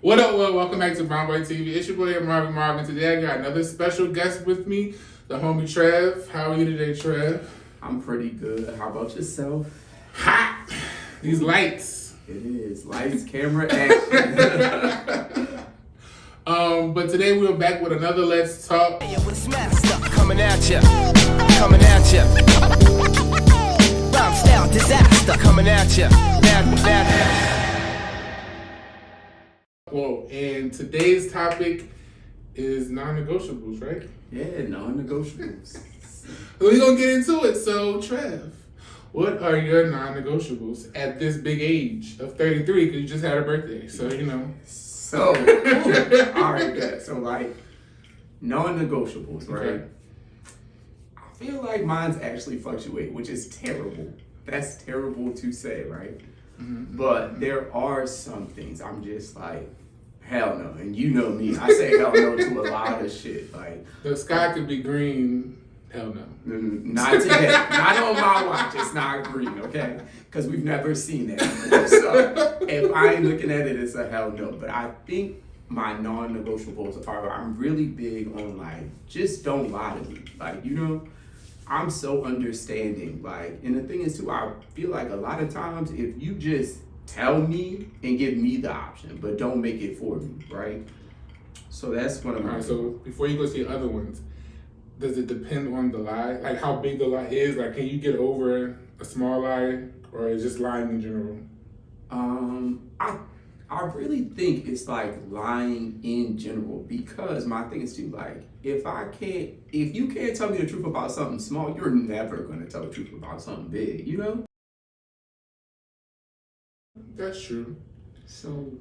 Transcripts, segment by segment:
What up, well, welcome back to Brown Boy TV. It's your boy Marvin. Today I got another special guest with me, the homie Trev. How are you today, Trev? I'm pretty good. How about yourself? Hot! These lights. It is. Lights, camera, action. But today we're back with another Let's Talk. Coming at ya. Bomb style disaster. Coming at ya. Whoa, and today's topic is non-negotiables, right? Yeah, non-negotiables. We're going to get into it. So, Trev, what are your non-negotiables at this big age of 33? Because you just had a birthday, so you know. So, all right, good. So, like, non-negotiables, right? Okay. I feel like mine's actually fluctuate, which is terrible. That's terrible to say, right? Mm-hmm. But there are some things I'm just like, hell no. And you know me, I say hell no to a lot of shit. Like, The sky could be green. Hell no. not today. Not on my watch. It's not green, okay? Because we've never seen that before. So if I ain't looking at it, it's a hell no. But I think my non-negotiables are, I'm really big on like, just don't lie to me. Like, you know, I'm so understanding. Like, and the thing is too, I feel like a lot of times if you just tell me and give me the option, but don't make it for me, right? So that's one of my. Alright, so before you go to the other ones, does it depend on the lie? Like how big the lie is? Like can you get over a small lie or is just lying in general? I really think it's like lying in general because my thing is too like if you can't tell me the truth about something small, you're never gonna tell the truth about something big, you know? That's true. So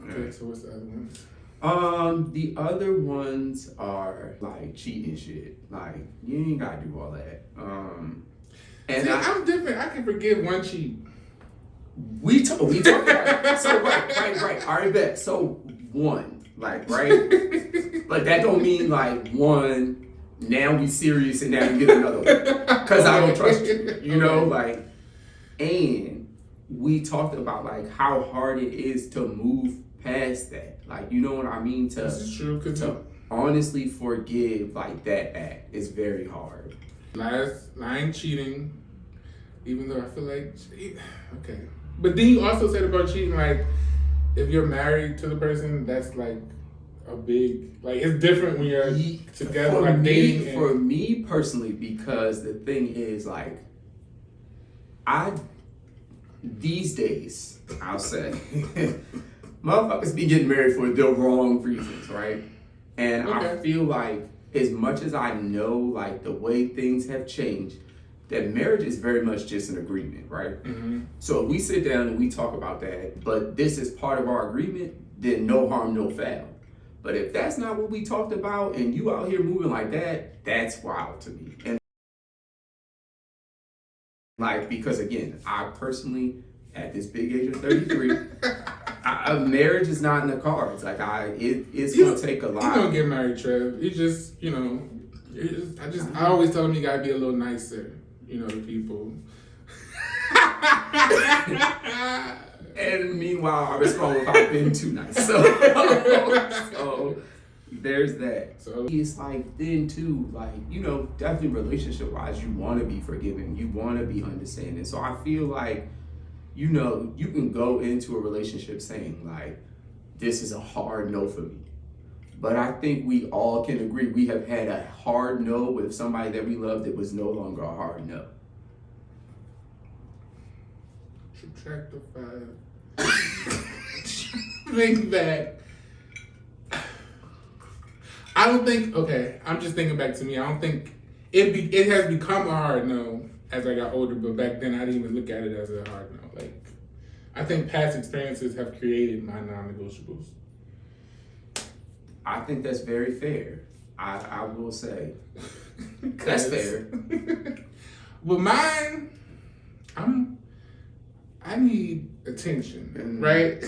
Okay, so what's the other ones? the other ones are like cheating shit. Like you ain't gotta do all that. And See, I'm different. I can forgive one cheat. we talk about it. So right. All right, bet. So one, like, right? But that don't mean like one, now we serious and now you get another one. Cause I don't trust you. You know, like, and we talked about like how hard it is to move past that. Like, you know what I mean? This is true. To honestly forgive like that act is very hard. Lying, cheating, even though I feel like, okay. But then you also said about cheating, like, if you're married to the person, that's like a big, like, it's different when you're together, like dating. For me personally, because the thing is, like, these days, I'll say, motherfuckers be getting married for the wrong reasons, right? And Okay. I feel like, as much as I know, like, the way things have changed, that marriage is very much just an agreement, right? Mm-hmm. So if we sit down and we talk about that, but this is part of our agreement, then no harm, no foul. But if that's not what we talked about and you out here moving like that, that's wild to me. And like, because again, I personally, at this big age of 33, marriage is not in the cards. Like it's gonna take a lot. You don't get married, Trev. You just, you know, I always tell them you gotta be a little nicer, you know, to people. And meanwhile, I respond with I've been too nice. So there's that. So it's like then too, like, you know, definitely relationship wise, you want to be forgiving, you want to be understanding. So I feel like, you know, you can go into a relationship saying like, this is a hard no for me. But I think we all can agree we have had a hard no with somebody that we loved that was no longer a hard no. Subtract the 5. Think back. I don't think, okay, I'm just thinking back to me. I don't think it has become a hard no as I got older, but back then I didn't even look at it as a hard no. Like, I think past experiences have created my non-negotiables. I think that's very fair. I will say. That's fair. But mine, I need attention, right?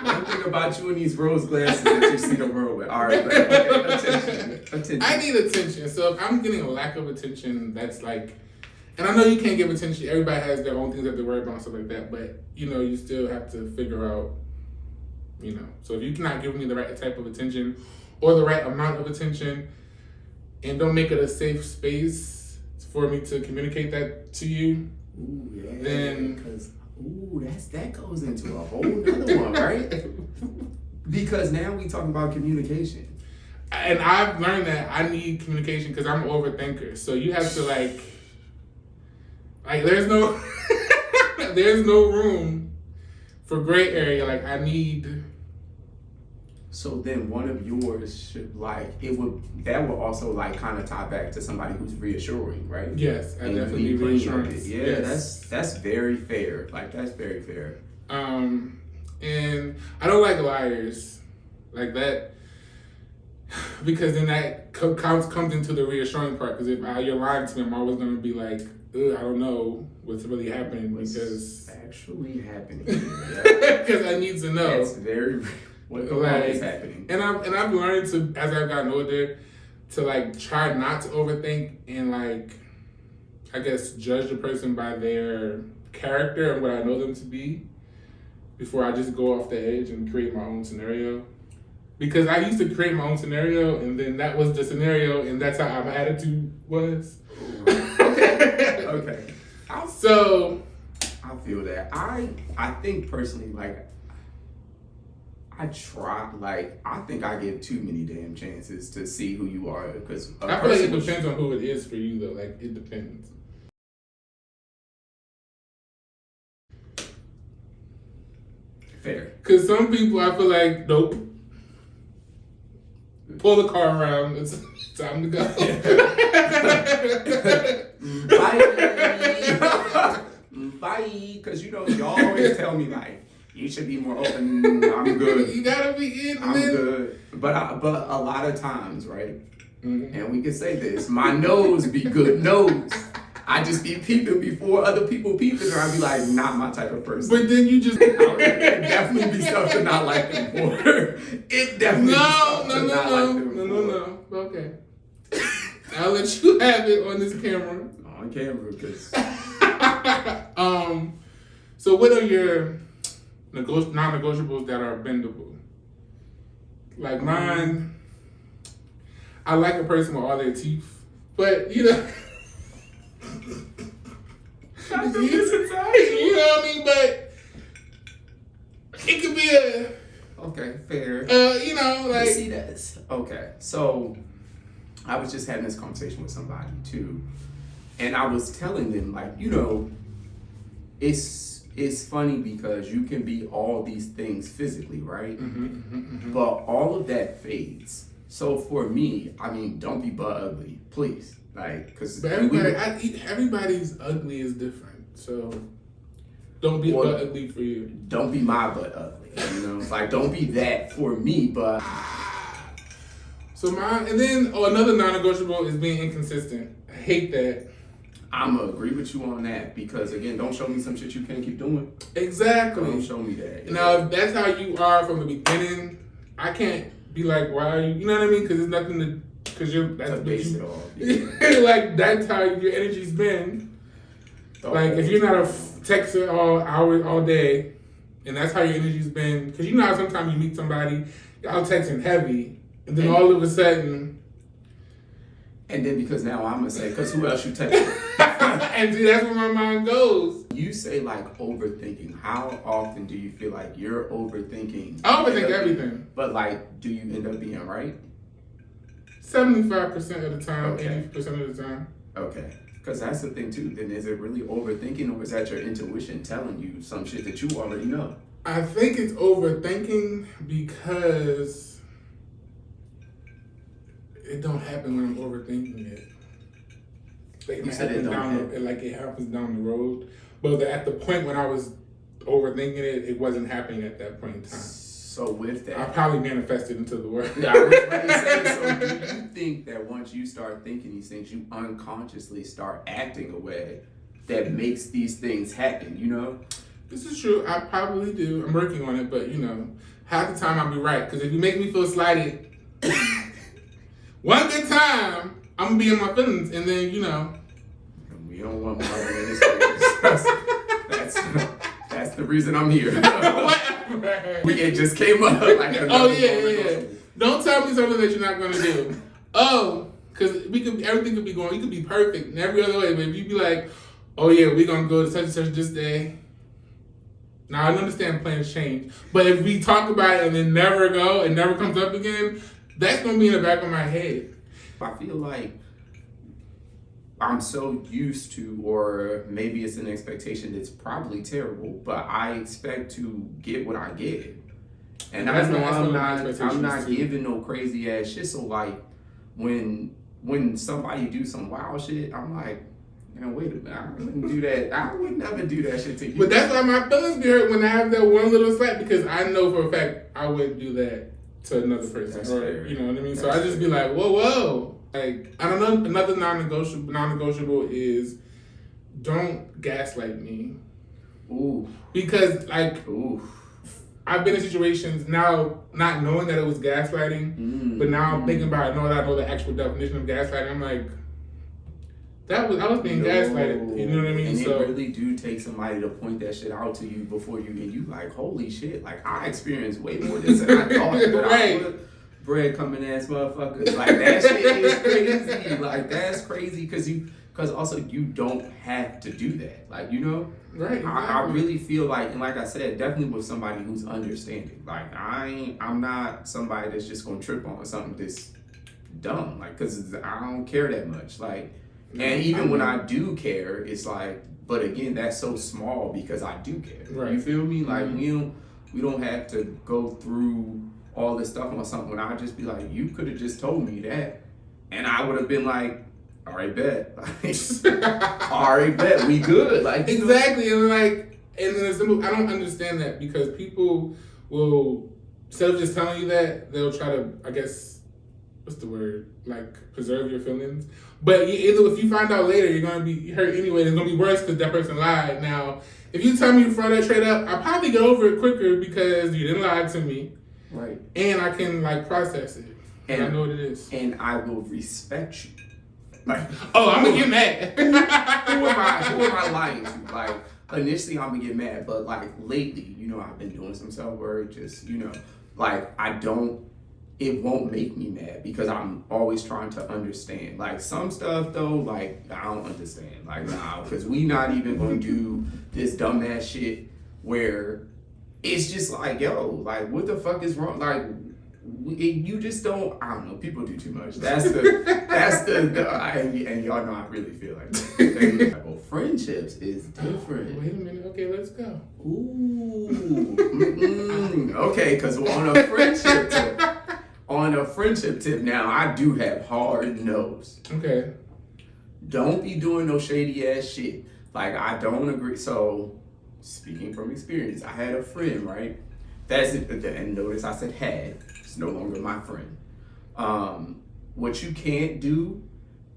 One thing about you and these rose glasses that you see the world with. All right, okay, attention. I need attention. So if I'm getting a lack of attention, that's like, and I know you can't give attention. Everybody has their own things that they worry about and stuff like that. But you know, you still have to figure out you know. So if you cannot give me the right type of attention or the right amount of attention, and don't make it a safe space for me to communicate that to you, Ooh, yeah. then Because that goes into a whole nother one, right? Because now we talking about communication. and I've learned that I need communication because I'm an overthinker. So you have to like there's no there's no room for gray area. Like I need. So then one of yours should that would also like kind of tie back to somebody who's reassuring, right? Yes, I And definitely you need need reassurance. Yeah, Yes. that's very fair. Like that's very fair. And I don't like liars like that because then that comes into the reassuring part. Because if you're lying to me, I'm always gonna be like, ugh, I don't know what's really happening because Actually happening. Yeah. because I need to know. That's very what is happening. And I've learned to, as I've gotten older, to like try not to overthink and like I guess judge the person by their character and what I know them to be before I just go off the edge and create my own scenario. Because I used to create my own scenario and then that was the scenario and that's how my attitude was. Okay. So I feel that. I think personally, like I think I give too many damn chances to see who you are because I feel like it depends on who it is for you though. Like it depends. Fair. Because some people I feel like, nope. Pull the car around. It's time to go. Bye. Because you always tell me like you should be more open. I'm good. You gotta be in. I'm good. But a lot of times, right? Mm-hmm. And we can say this. My nose be good nose. I just be peeping before other people peeping, or I be like, not my type of person. But then you just It definitely be stuff to not like them for. It definitely be stuff to not like them for. No. Okay. I'll let you have it on this camera. On camera, because. So what are your non-negotiables that are bendable? Like mine, I like a person with all their teeth, but you know. You know what I mean? But it could be a Okay, fair. you know, like see that. Okay, so I was just having this conversation with somebody too, and I was telling them like, it's funny because you can be all these things physically, right? But all of that fades. So for me, I mean, don't be butt ugly, please. Like, because everybody's ugly is different. So don't be butt ugly for you. Don't be my butt ugly. Like don't be that for me. But so and then another non-negotiable is being inconsistent. I hate that. I'm gonna agree with you on that because again, don't show me some shit you can't keep doing. Exactly. Don't show me that. Now, if that's how you are from the beginning, I can't be like, why are you? You know what I mean? Because it's nothing to. Because that's what base you. It off. Yeah. Like that's how your energy's been. Like if you're not a texter all day, and that's how your energy's been. Because you know how sometimes you meet somebody, y'all texting heavy, and then all of a sudden. And then because now I'm gonna say, because who else you texting? And see, that's where my mind goes. You say like overthinking. How often do you feel like you're overthinking? I overthink everything. But like, do you end up being right? 75% of the time, Okay. 80% of the time. Okay. Because that's the thing too. Then is it really overthinking or is that your intuition telling you some shit that you already know? I think it's overthinking because it don't happen when I'm overthinking it. Like You said it don't happen. It happens down the road. But at the point when I was overthinking it, it wasn't happening at that point in time. So with that, I probably manifested into the world. Yeah, I was about to say, so do you think that once you start thinking these things, you unconsciously start acting a way that makes these things happen, This is true. I probably do. I'm working on it, but half the time I'll be right. Because if you make me feel slighted, one good time, I'm gonna be in my feelings, and then We don't want more in this. That's the reason I'm here. What? It just came up like Oh yeah. Don't tell me something that you're not gonna do. Oh, because everything could be going. You could be perfect in every other way, but if you be like, oh yeah, we're gonna go to such and such this day. Now I understand plans change, but if we talk about it and then never go and never comes up again, that's gonna be in the back of my head. I feel like I'm so used to, or maybe it's an expectation that's probably terrible, but I expect to get what I get. And I know I'm not giving no crazy ass shit. So like when somebody do some wild shit, I'm like, man, wait a minute, I wouldn't do that. I would never do that shit to you. But that's why my feelings be hurt when I have that one little slap, because I know for a fact I wouldn't do that to another person. That's or fair. you know what I mean? That's So I just be like, whoa. Like, I don't know, another non-negotiable is don't gaslight me. Ooh. Because like Ooh. I've been in situations now not knowing that it was gaslighting, but now I'm thinking about it, knowing that I know the actual definition of gaslighting. I'm like, I was being gaslighted. You know what I mean? And so it really do take somebody to point that shit out to you before you, and you like, holy shit, like I experienced way more of this than I thought that I would. Bread coming ass motherfuckers. Like that shit is crazy. Like that's crazy because also you don't have to do that. Like, you know? Right. Exactly. I really feel like, and like I said, definitely with somebody who's understanding. Like I'm not somebody that's just gonna trip on something that's dumb. Like, cause I don't care that much. Like, and even when I do care, it's like, but again, that's so small because I do care. Right. You feel me? Like we don't have to go through all this stuff on something when I'd just be like, you could have just told me that. And I would have been like, all right, bet. All right, bet. We good. Like, exactly. And like, and then I don't understand that, because people will, instead of just telling you that, they'll try to, I guess, what's the word? Like, preserve your feelings. But either if you find out later, you're going to be hurt anyway. It's going to be worse because that person lied. Now, if you tell me to throw that trade up, I'll probably get over it quicker because you didn't lie to me. Right. And I can like process it. And I know what it is. And I will respect you. Like, oh, I'm gonna get mad. who am I lying to? Like, initially I'm gonna get mad, but like lately, you know, I've been doing some self-work, just, you know, like it won't make me mad because I'm always trying to understand. Like some stuff though, like I don't understand. Like, nah, because we not even gonna do this dumbass shit where it's just like, yo, like, what the fuck is wrong? Like, you just don't, I don't know, people do too much. And y'all know I really feel like that. Well, friendships is different. Wait a minute, okay, let's go. Ooh. Okay, because on a friendship tip now, I do have hard nose. Okay. Don't be doing no shady ass shit. Like, I don't agree. So, speaking from experience, I had a friend, right? That's it. And notice I said had. It's no longer my friend. What you can't do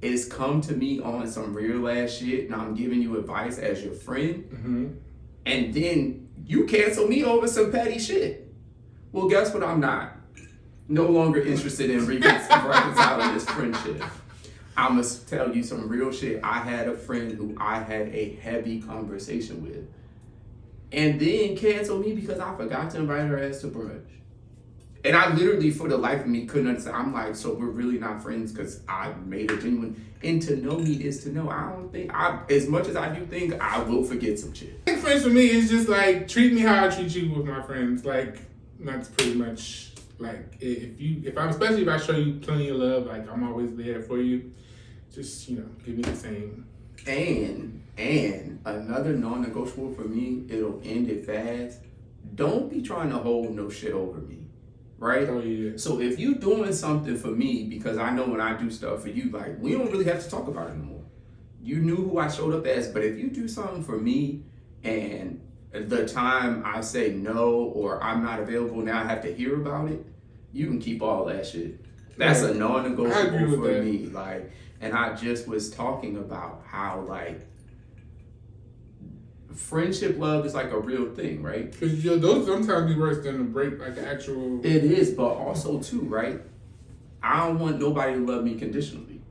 is come to me on some real ass shit, and I'm giving you advice as your friend, and then you cancel me over some petty shit. Well, guess what? I'm not. No longer interested in reconciling this friendship. I must tell you some real shit. I had a friend who I had a heavy conversation with, and then canceled me because I forgot to invite her ass to brunch. And I literally, for the life of me, couldn't understand. I'm like, so we're really not friends because I made her genuine. And to know me is to know. I don't think, as much as I do think, I will forget some shit. I think friends for me is just like, treat me how I treat you with my friends. Like, that's pretty much, like, especially if I show you plenty of love, like, I'm always there for you. Just, you know, give me the same. And another non-negotiable for me, it'll end it fast. Don't be trying to hold no shit over me. Right? Oh, yeah. So if you doing something for me, because I know when I do stuff for you, like, we don't really have to talk about it anymore. You knew who I showed up as, but if you do something for me and the time I say no or I'm not available, now I have to hear about it, you can keep all that shit. That's a non-negotiable for me. Like, and I just was talking about how, like, friendship love is like a real thing, right? Because those sometimes be worse than a break, like an actual. It is, but also too, right? I don't want nobody to love me conditionally.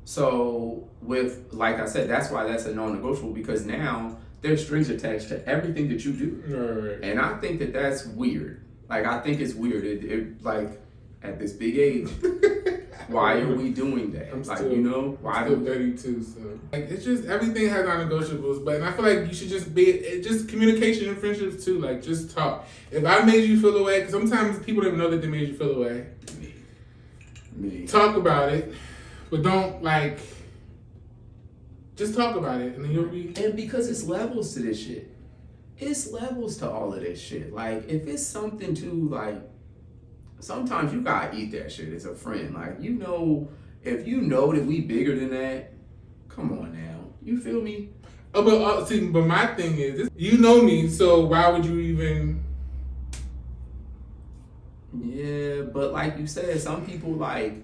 So with, like I said, that's why that's a non-negotiable, because now there's strings attached to everything that you do. Right. And I think that that's weird. Like, I think it's weird. It like, at this big age, why are we doing that? I'm like, still, you know, why I'm do still 32, so like it's just everything has non-negotiables. But and I feel like you should just just communication and friendships too. Like just talk. If I made you feel away, because sometimes people don't even know that they made you feel away. me? Talk about it, but don't like. Just talk about it, and then you'll be. And because it's levels to this shit. It's levels to all of this shit. Like, if it's something to, like, sometimes you gotta eat that shit as a friend. Like, you know, if you know that we bigger than that, come on now. You feel me? Oh, but see, but my thing is, you know me, so why would you even? Yeah, but like you said, some people, like,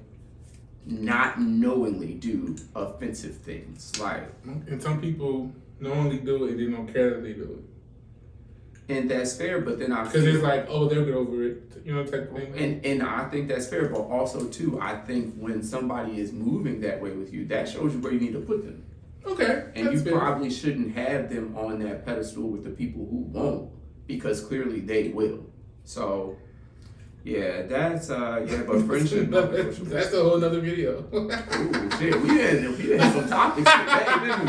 not knowingly do offensive things. Like, And some people knowingly do it and they don't care that they do it. and that's fair, but then I Because feel it's like, oh, they'll get over it, you know, type of thing. and I think that's fair, but also too, I think when somebody is moving that way with you, that shows you where you need to put them. Okay. And you that's fair. probably shouldn't have them on that pedestal with the people who won't, because clearly they will. So, yeah, that's but friendship. That's a whole nother video. Ooh, shit, we had some topics today, didn't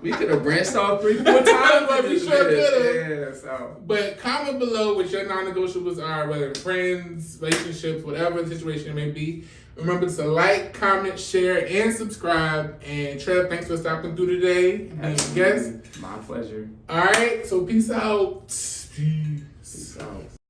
we? We could have branched off 3-4 times. But we sure could've. Yeah, so. But comment below what your non-negotiables are, whether friends, relationships, whatever the situation it may be. Remember to like, comment, share, and subscribe. And Trev, thanks for stopping through today. And guest. My pleasure. All right, so peace out. Peace out.